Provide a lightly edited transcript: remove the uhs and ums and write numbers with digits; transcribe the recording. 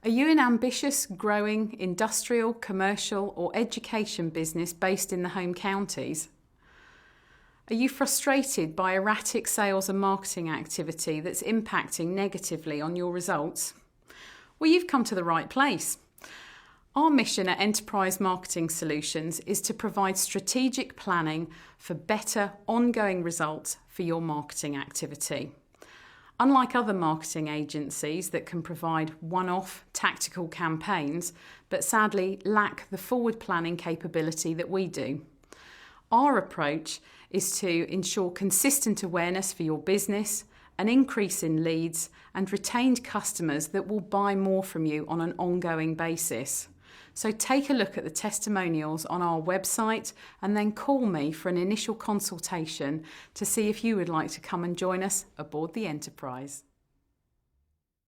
Are you an ambitious, growing, industrial, commercial or education business based in the home counties? Are you frustrated by erratic sales and marketing activity that's impacting negatively on your results? Well, you've come to the right place. Our mission at Enterprise Marketing Solutions is to provide strategic planning for better ongoing results for your marketing activity. Unlike other marketing agencies that can provide one-off tactical campaigns, but sadly lack the forward planning capability that we do. Our approach is to ensure consistent awareness for your business, an increase in leads, and retained customers that will buy more from you on an ongoing basis. So take a look at the testimonials on our website and then call me for an initial consultation to see if you would like to come and join us aboard the Enterprise.